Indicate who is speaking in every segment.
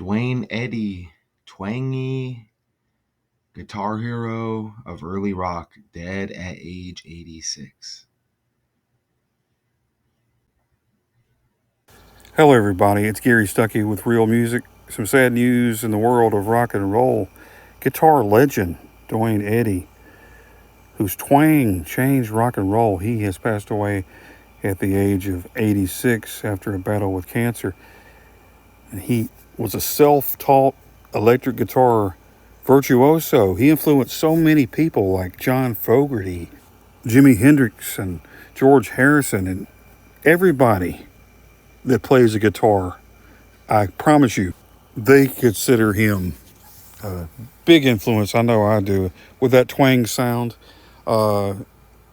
Speaker 1: Duane Eddy, twangy guitar hero of early rock, dead at age 86.
Speaker 2: Hello, everybody. It's Gary Stuckey with Real Music. Some sad news in the world of rock and roll. Guitar legend Duane Eddy, whose twang changed rock and roll, he has passed away at the age of 86 after a battle with cancer. And he was a self taught electric guitar virtuoso. He influenced so many people like John Fogerty, Jimi Hendrix, and George Harrison, and everybody that plays a guitar. I promise you, they consider him a big influence. I know I do, with that twang sound uh,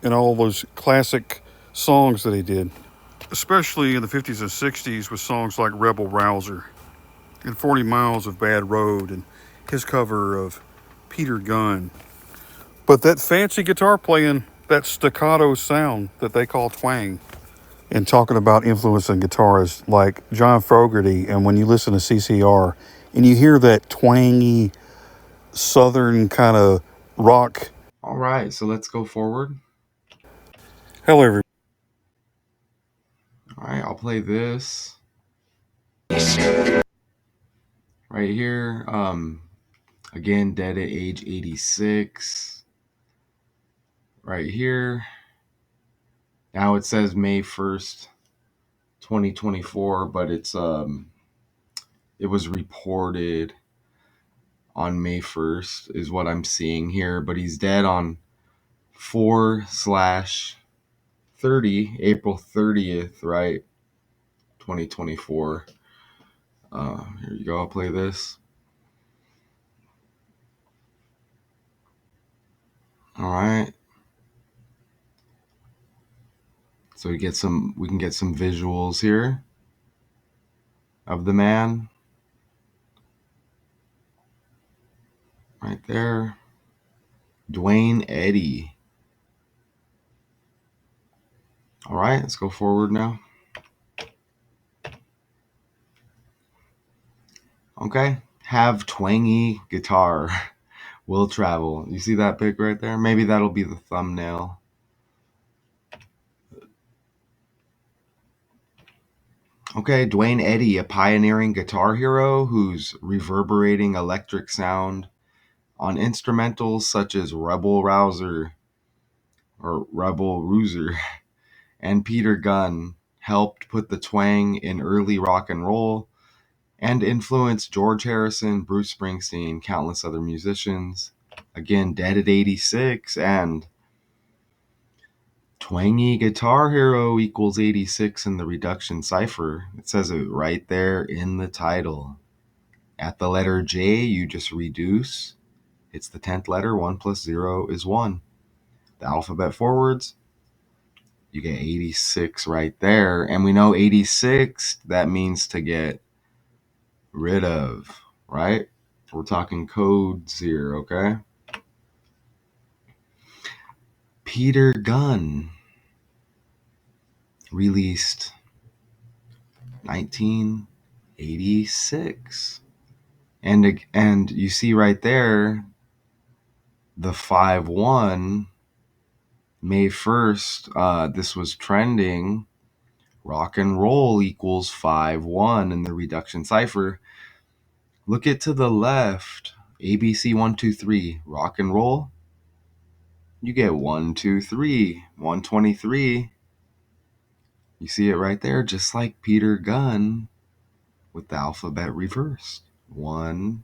Speaker 2: and all those classic songs that he did, especially in the 50s and 60s with songs like Rebel Rouser and 40 Miles of Bad Road and his cover of Peter Gunn. But that fancy guitar playing, that staccato sound that they call twang, and talking about influencing guitarists like John Fogerty, and when you listen to CCR and you hear that twangy southern kind of rock.
Speaker 1: All right, so let's go forward.
Speaker 2: Hello, everybody.
Speaker 1: All right, I'll play this right here. Again, dead at age 86. Right here. Now it says May 1st, 2024, but it was reported on May 1st is what I'm seeing here, but he's dead on 4/30, April 30th, right? 2024. Here you go. I'll play this. All right. So we can get some visuals here of the man right there. Duane Eddy. All right, let's go forward now. Okay. Have twangy guitar. Will travel. You see that pic right there? Maybe that'll be the thumbnail. Okay, Duane Eddy, a pioneering guitar hero whose reverberating electric sound on instrumentals such as Rebel Rouser or Rebel Rouser and Peter Gunn helped put the twang in early rock and roll and influenced George Harrison, Bruce Springsteen, countless other musicians. Again, dead at 86, and twangy guitar hero equals 86 in the reduction cipher. It says it right there in the title. At the letter J, you just reduce. It's the 10th letter. 1 plus 0 is 1. The alphabet forwards, you get 86 right there. And we know 86, that means to get rid of, right? We're talking codes here, okay? Peter Gunn, released 1986. And you see right there, the 5-1, May 1st, this was trending. Rock and roll equals 5-1 in the reduction cipher. Look it to the left. ABC 1, 2, 3. Rock and roll. You get 1, 2, 3. 123. You see it right there, just like Peter Gunn with the alphabet reversed. 1,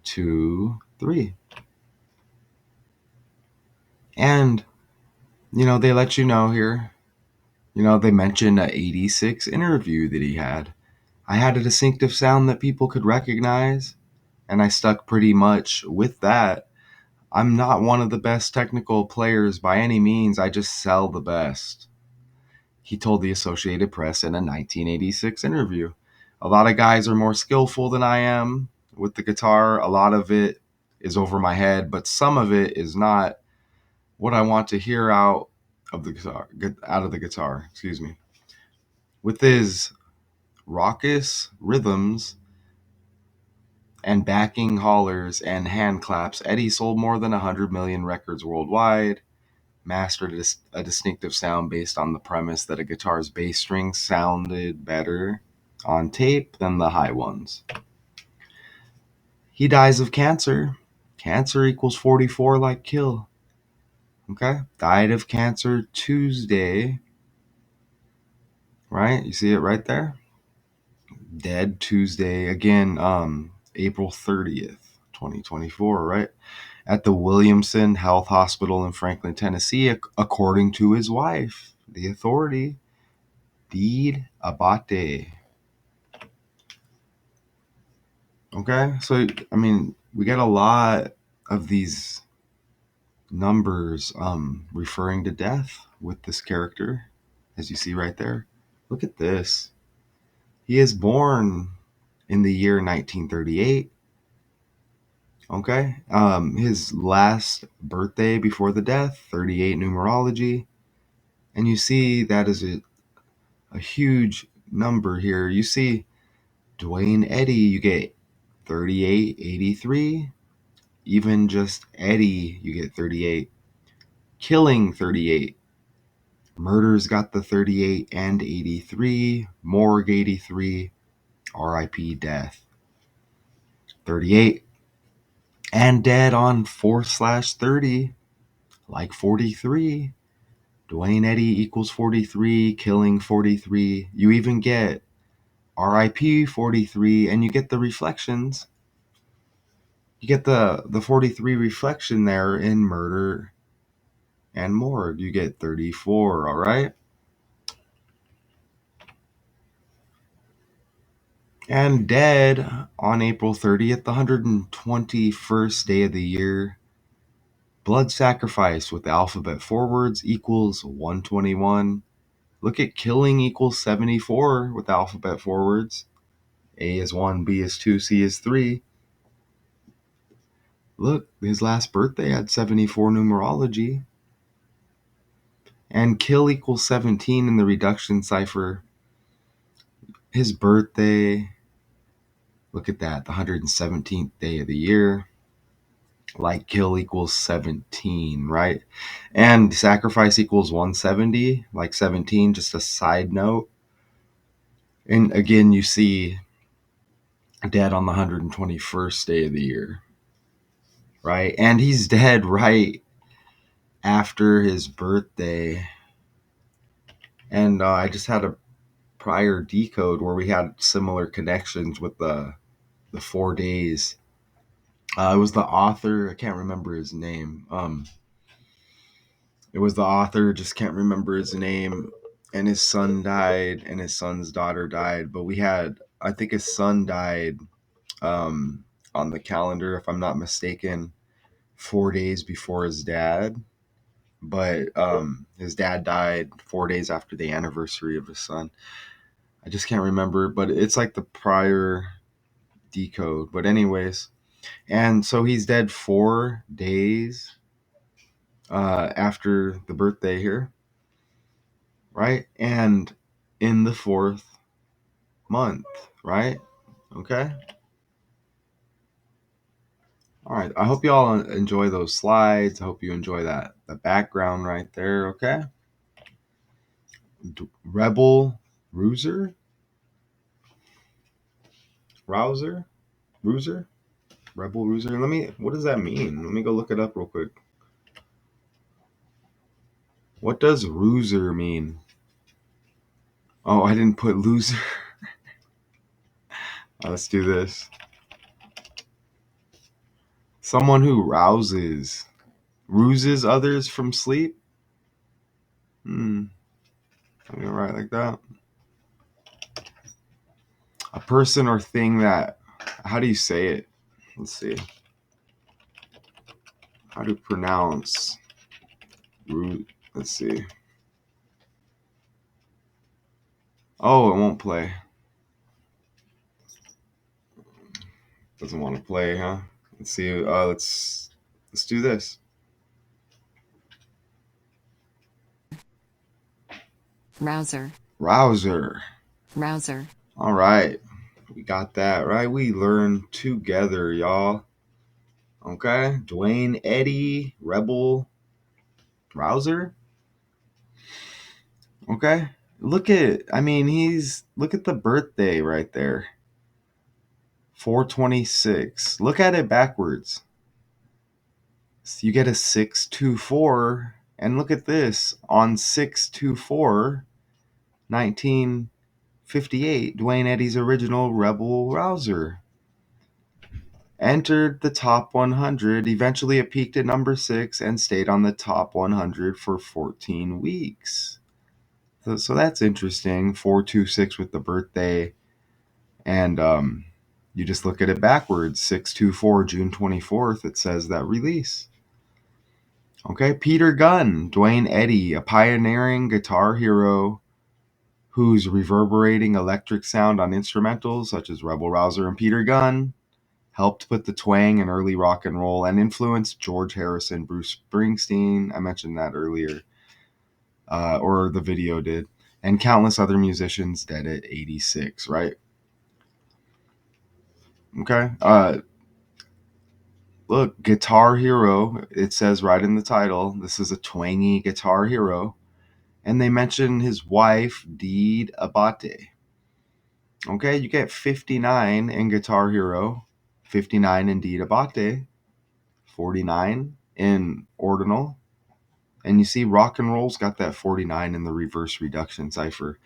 Speaker 1: 2, 3. And, they let you know here. They mentioned an 86 interview that he had. I had a distinctive sound that people could recognize, and I stuck pretty much with that. I'm not one of the best technical players by any means. I just sell the best, he told the Associated Press in a 1986 interview. A lot of guys are more skillful than I am with the guitar. A lot of it is over my head, but some of it is not what I want to hear out of the guitar, excuse me. With his raucous rhythms, and backing hollers and hand claps, Eddy sold more than 100 million records worldwide, mastered a distinctive sound based on the premise that a guitar's bass strings sounded better on tape than the high ones. He dies of cancer. Cancer equals 44 like kill. Okay? Died of cancer Tuesday. Right? You see it right there? Dead Tuesday. Again, April 30th, 2024, right? At the Williamson Health Hospital in Franklin, Tennessee, according to his wife, the authority, Deed Abate. Okay? So, I mean, we get a lot of these numbers referring to death with this character, as you see right there. Look at this. He is born in the year 1938. Okay. His last birthday before the death, 38 numerology. And you see that is a huge number here. You see Duane Eddy, you get 3883. Even just Eddy, you get 38. Killing, 38. Murders got the 38 and 83. Morgue, 83. RIP death, 38. And dead on 4/30, like 43. Duane Eddy equals 43, killing 43. You even get RIP 43, and you get the reflections. You get the 43 reflection there in murder and morgue. You get 34, all right? And dead on April 30th, the 121st day of the year. Blood sacrifice with the alphabet forwards equals 121. Look at killing equals 74 with alphabet forwards. A is 1, B is 2, C is 3. Look, his last birthday had 74 numerology. And kill equals 17 in the reduction cipher. His birthday, look at that, the 117th day of the year. Like kill equals 17, right? And sacrifice equals 170, like 17, just a side note. And again, you see dead on the 121st day of the year, right? And he's dead right after his birthday. And I just had a prior decode where we had similar connections with the 4 days. It was the author. I can't remember his name. It was the author. Just can't remember his name. And his son died, and his son's daughter died. But we had, I think, his son died um, on the calendar, if I'm not mistaken, 4 days before his dad. But his dad died 4 days after the anniversary of his son. I just can't remember, but it's like the prior decode. But anyways, and so he's dead 4 days after the birthday here, right? And in the fourth month, right? Okay. All right. I hope you all enjoy those slides. I hope you enjoy that the background right there. Okay. Rebel Rouser, Rouser, Rouser, Rebel Rouser. Let me. What does that mean? Let me go look it up real quick. What does Rouser mean? Oh, I didn't put loser. Let's do this. Someone who ruses others from sleep. I'm gonna write like that. A person or thing that. How do you say it? Let's see. How to pronounce Let's see. Oh, it won't play. Doesn't want to play, huh? Let's see. Let's do this.
Speaker 3: Rouser.
Speaker 1: Rouser.
Speaker 3: Rouser.
Speaker 1: All right. We got that, right? We learn together, y'all. Okay? Duane Eddy, Rebel, Rouser. Okay? Look at the birthday right there. 426. Look at it backwards. So you get a 624. And look at this. On 6/24, 1958, Duane Eddy's original Rebel Rouser entered the top 100. Eventually, it peaked at number 6 and stayed on the top 100 for 14 weeks. So that's interesting. 426 with the birthday. And you just look at it backwards. 6/24, June 24th, it says that release. Okay, Peter Gunn, Duane Eddy, a pioneering guitar hero whose reverberating electric sound on instrumentals such as Rebel Rouser and Peter Gunn helped put the twang in early rock and roll and influenced George Harrison, Bruce Springsteen. I mentioned that earlier, or the video did, and countless other musicians dead at 86, right? Okay. Look, Guitar Hero, it says right in the title, this is a twangy guitar hero. And they mention his wife, Deed Abate. Okay, you get 59 in Guitar Hero, 59 in Deed Abate, 49 in Ordinal. And you see rock and roll's got that 49 in the reverse reduction cipher.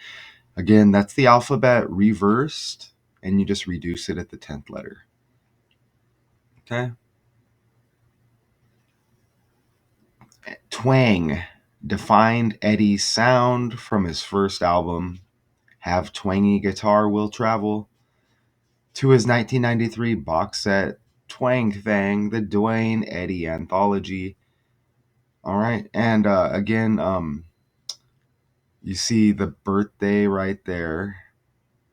Speaker 1: Again, that's the alphabet reversed, and you just reduce it at the 10th letter. Okay. Twang defined Eddy's sound from his first album, Have Twangy Guitar Will Travel, to his 1993 box set, Twang Thang, the Duane Eddy Anthology. All right. And again, you see the birthday right there,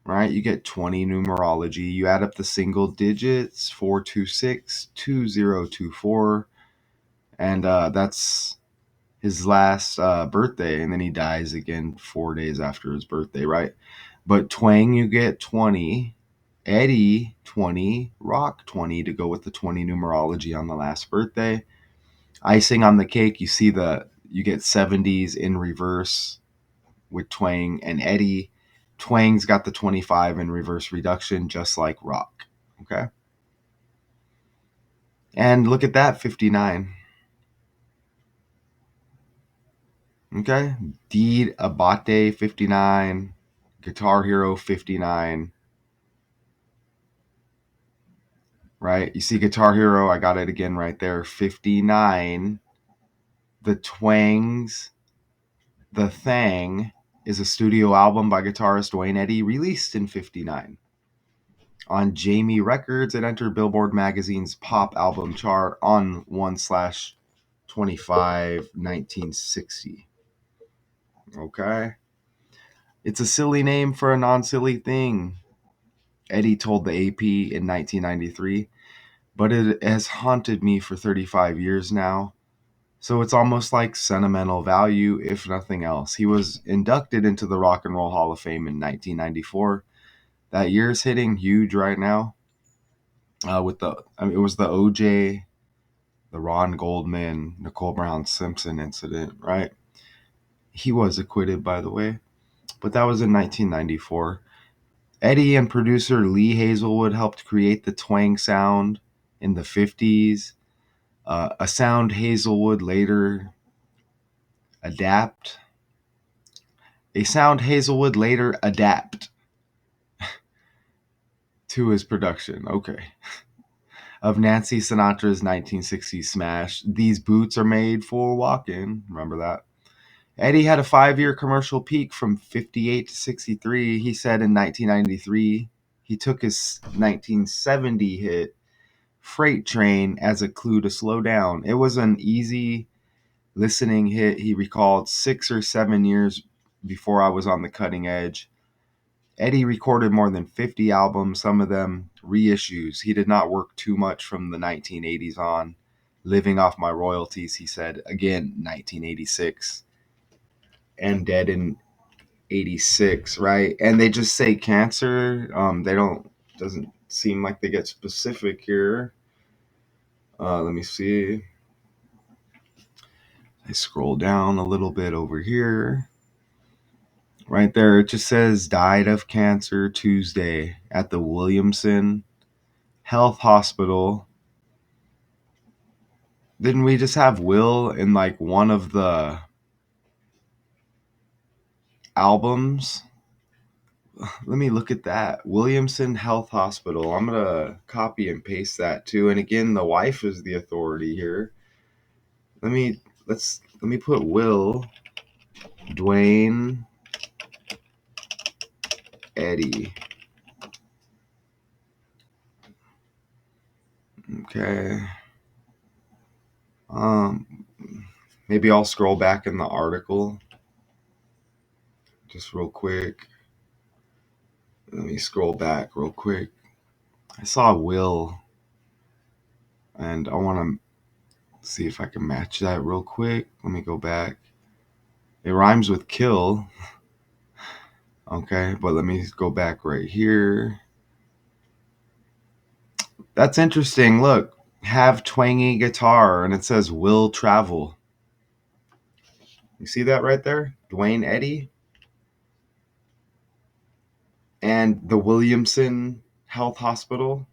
Speaker 1: right? You get 20 numerology. You add up the single digits, 426, 2024. And that's his last birthday. And then he dies again 4 days after his birthday, right? But Twang, you get 20. Eddy, 20. Rock, 20 to go with the 20 numerology on the last birthday. Icing on the cake, you get 70s in reverse with Twang and Eddy. Twang's got the 25 in reverse reduction, just like Rock. Okay. And look at that, 59. Okay. Deed Abate, 59. Guitar Hero, 59. Right? You see Guitar Hero, I got it again right there, 59. The Twangs, The Thang is a studio album by guitarist Duane Eddy, released in 59. On Jamie Records, it entered Billboard magazine's pop album chart on 1/25, 1960. Okay. It's a silly name for a non-silly thing, Eddy told the AP in 1993, but it has haunted me for 35 years now. So it's almost like sentimental value, if nothing else. He was inducted into the Rock and Roll Hall of Fame in 1994. That year's hitting huge right now. It was the OJ, the Ron Goldman, Nicole Brown Simpson incident, right? He was acquitted, by the way, but that was in 1994. Eddy and producer Lee Hazelwood helped create the twang sound in the 50s, a sound Hazelwood later adapt. A sound Hazelwood later adapt to his production. Okay. Of Nancy Sinatra's 1960s smash, These Boots Are Made for Walking. Remember that? Eddy had a 5-year commercial peak from 58 to 63. He said in 1993 he took his 1970 hit Freight Train as a clue to slow down. It was an easy listening hit, he recalled, 6 or 7 years before I was on the cutting edge. Eddy recorded more than 50 albums, some of them reissues. He did not work too much from the 1980s on. Living off my royalties, he said, again, 1986. And dead in 86, right? And they just say cancer. They don't Doesn't seem like they get specific here. Let me see. I scroll down a little bit over here. Right there, it just says died of cancer Tuesday at the Williamson Health Hospital. Didn't we just have Will in like one of the albums? Let me look at that. Williamson Health Hospital. I'm going to copy and paste that too. And again, the wife is the authority here. Let me put Will Duane Eddy. Okay. Um Maybe I'll scroll back in the article just real quick. Let me scroll back real quick. I saw Will, and I want to see if I can match that real quick. Let me go back. It rhymes with kill. Okay, but let me go back right here. That's interesting. Look, have twangy guitar, and it says will travel. You see that right there? Duane Eddy and the Williamson Health Hospital.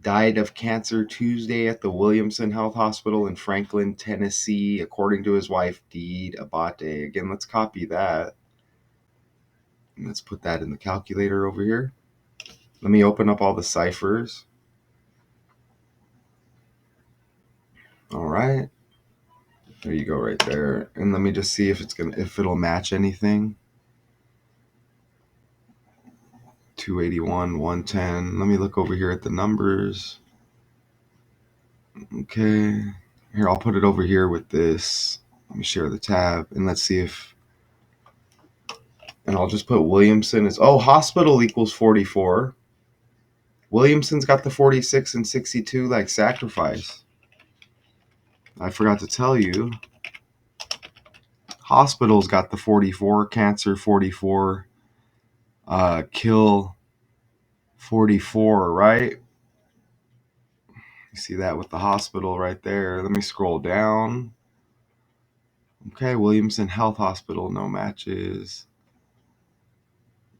Speaker 1: Died of cancer Tuesday at the Williamson Health Hospital in Franklin, Tennessee, according to his wife, Deed Abate. Again, let's copy that. And let's put that in the calculator over here. Let me open up all the ciphers. All right. There you go right there. And let me just see if it'll match anything. 281, 110. Let me look over here at the numbers. Okay. Here, I'll put it over here with this. Let me share the tab and let's see if, and I'll just put Williamson as, oh, hospital equals 44. Williamson's got the 46 and 62 like sacrifice. I forgot to tell you. Hospital's got the 44, cancer 44, kill 44, right? You see that with the hospital right there. Let me scroll down. Okay, Williamson Health Hospital, no matches.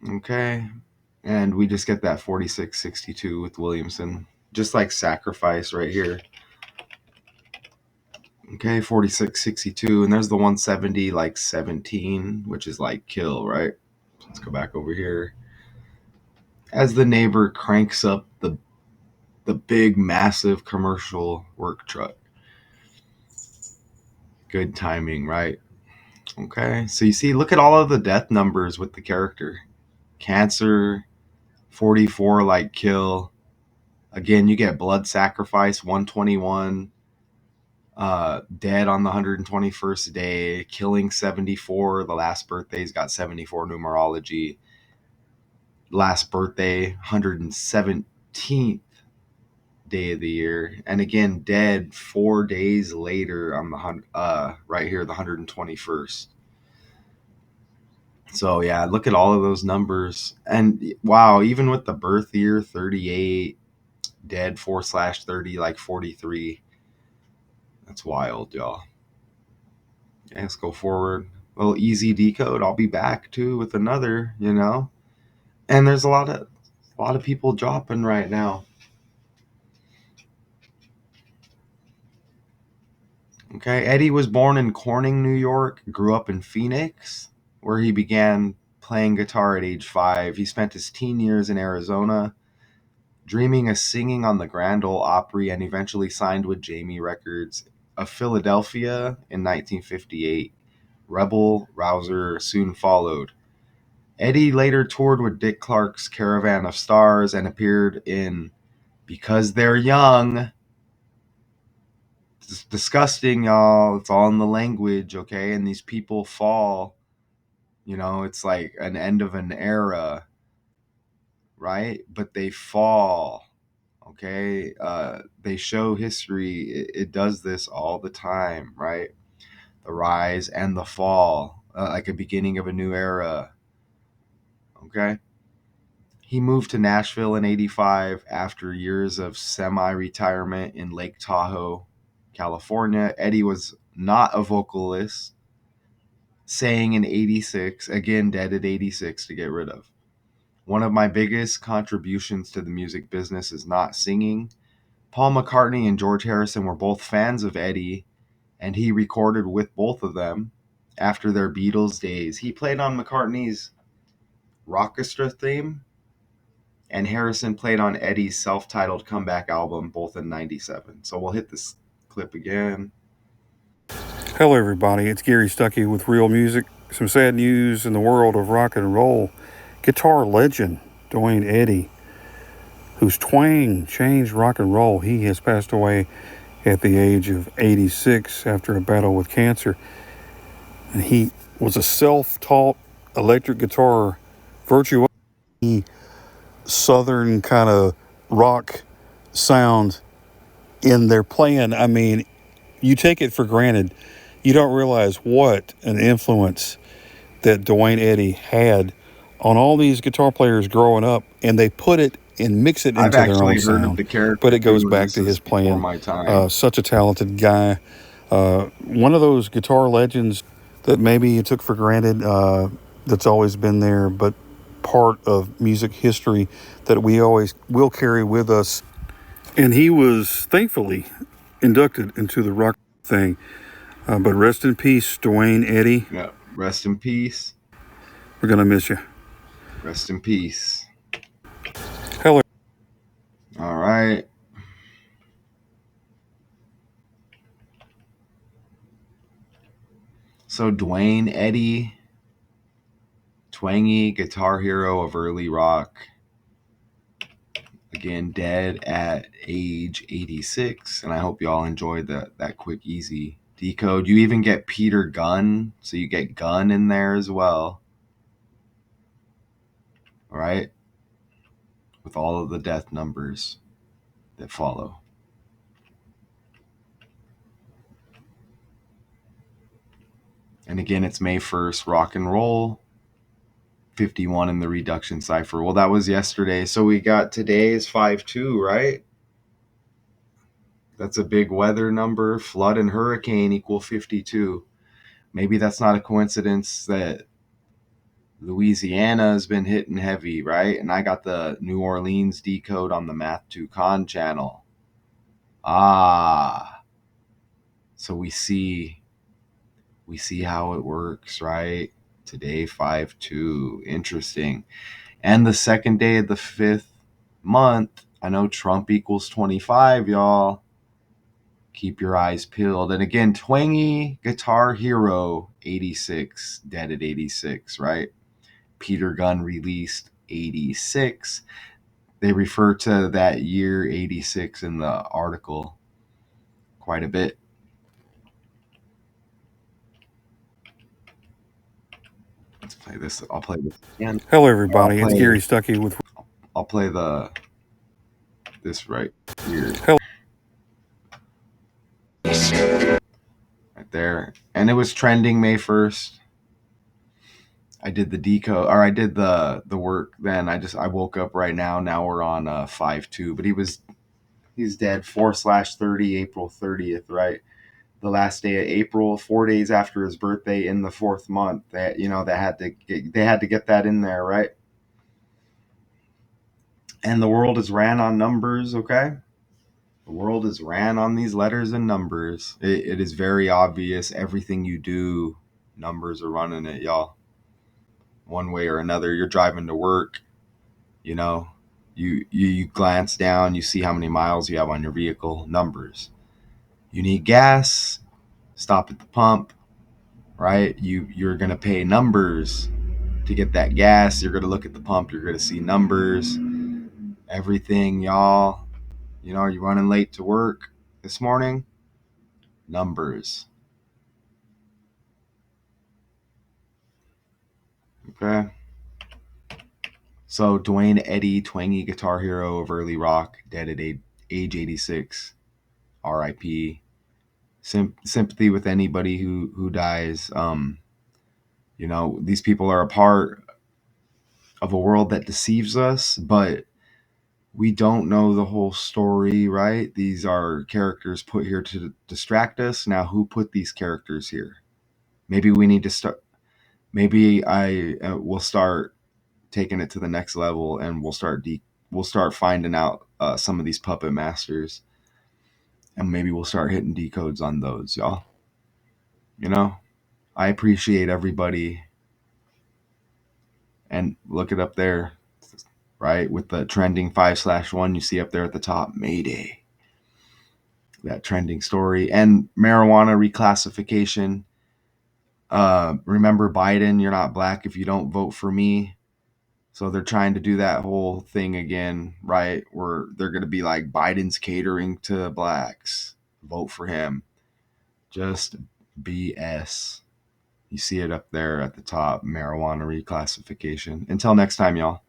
Speaker 1: Okay, and we just get that 4662 with Williamson, just like sacrifice right here. Okay, 4662, and there's the 170 like 17, which is like kill, right? Let's go back over here. As the neighbor cranks up the big massive commercial work truck. Good timing, right? Okay, so you see, look at all of the death numbers with the character. Cancer, 44 like kill. Again, you get blood sacrifice, 121. Dead on the 121st day, killing 74. The last birthday's got 74 numerology. Last birthday, 117th day of the year, and again dead 4 days later on the right here, the 121st. So yeah, look at all of those numbers, and wow, even with the birth year 38, dead 4/30 like 43. That's wild, y'all. Yeah, let's go forward. A little easy decode. I'll be back too with another, and there's a lot of people dropping right now. Okay, Eddie was born in Corning, New York, grew up in Phoenix, where he began playing guitar at age 5. He spent his teen years in Arizona, dreaming of singing on the Grand Ole Opry, and eventually signed with Jamie Records of Philadelphia in 1958. Rebel Rouser soon followed. Eddie later toured with Dick Clark's Caravan of Stars and appeared in Because They're Young. It's disgusting, y'all. It's all in the language, okay? And these people fall. It's like an end of an era, right? But they fall, okay? They show history. It does this all the time, right? The rise and the fall, like a beginning of a new era, okay? He moved to Nashville in 85 after years of semi retirement in Lake Tahoe, California. Eddie was not a vocalist, saying in 86, again, dead at 86 to get rid of. One of my biggest contributions to the music business is not singing. Paul McCartney and George Harrison were both fans of Eddie, and he recorded with both of them after their Beatles days. He played on McCartney's Rockestra theme, and Harrison played on Eddie's self-titled comeback album, both in 97. So we'll hit this clip again.
Speaker 2: Hello, everybody. It's Gary Stuckey with Real Music. Some sad news in the world of rock and roll. Guitar legend Duane Eddy, whose twang changed rock and roll, he has passed away at the age of 86 after a battle with cancer. And he was a self-taught electric guitar virtuoso. Southern kind of rock sound in their playing. I mean, you take it for granted. You don't realize what an influence that Duane Eddy had on all these guitar players growing up, and they put it and mix it
Speaker 1: I've
Speaker 2: into their own
Speaker 1: actually heard of
Speaker 2: sound.
Speaker 1: the character
Speaker 2: But it goes
Speaker 1: too, and
Speaker 2: back
Speaker 1: this
Speaker 2: to
Speaker 1: is
Speaker 2: his
Speaker 1: before
Speaker 2: playing.
Speaker 1: my time.
Speaker 2: Such a talented guy. One of those guitar legends that maybe you took for granted, that's always been there, but part of music history that we always will carry with us. And he was thankfully inducted into the rock thing. But rest in peace, Duane Eddy.
Speaker 1: Yeah. Rest in peace.
Speaker 2: We're going to miss you.
Speaker 1: Rest in peace.
Speaker 2: Hello.
Speaker 1: All right. So Duane Eddy, twangy guitar hero of early rock, again dead at age 86. And I hope you all enjoyed that quick, easy decode. You even get Peter Gunn, so you get Gunn in there as well. All right, with all of the death numbers that follow. And again, it's May 1st, rock and roll. 51 in the reduction cipher. Well, that was yesterday. So we got today's 5-2, right? That's a big weather number. Flood and hurricane equal 52. Maybe that's not a coincidence that Louisiana has been hitting heavy, right? And I got the New Orleans decode on the Math 2 Con channel. So we see how it works, right? Today 5-2. Interesting. And the second day of the 5th month, I know Trump equals 25, y'all. Keep your eyes peeled. And again, twangy guitar hero 86, dead at 86, right? Peter Gunn released 86. They refer to that year 86 in the article quite a bit. Let's play this. I'll play this again.
Speaker 2: Hello, everybody. It's Gary Stuckey with.
Speaker 1: I'll play this right here.
Speaker 2: Hello.
Speaker 1: Right there. And it was trending May 1st. I did the decode, or I did the work then. I woke up right now. Now we're on 5-2. But he's dead 4/30, April 30th, right? The last day of April, 4 days after his birthday in the 4th month. That they had to get that in there, right? And the world is ran on numbers, okay? The world is ran on these letters and numbers. It is very obvious. Everything you do, numbers are running it, y'all. One way or another. You're driving to work, you know, you glance down, you see how many miles you have on your vehicle, numbers. You need gas, stop at the pump, right? You're going to pay numbers to get that gas. You're going to look at the pump, you're going to see numbers. Everything, y'all. You know, are you running late to work this morning? Numbers. Okay. So Duane Eddy, twangy guitar hero of early rock, dead at age 86. R.I.P. Sympathy with anybody who dies. You know, these people are a part of a world that deceives us, but we don't know the whole story, right? These are characters put here to distract us. Now, who put these characters here? Maybe we need to start. Maybe I will start taking it to the next level, and we'll start finding out some of these puppet masters, and maybe we'll start hitting decodes on those, y'all. You know, I appreciate everybody, and look it up there, right? With the trending 5/1, you see up there at the top, Mayday, that trending story, and marijuana reclassification. Remember Biden, you're not black if you don't vote for me. So they're trying to do that whole thing again, right? Where they're going to be like, Biden's catering to blacks. Vote for him. Just BS. You see it up there at the top, marijuana reclassification. Until next time, y'all.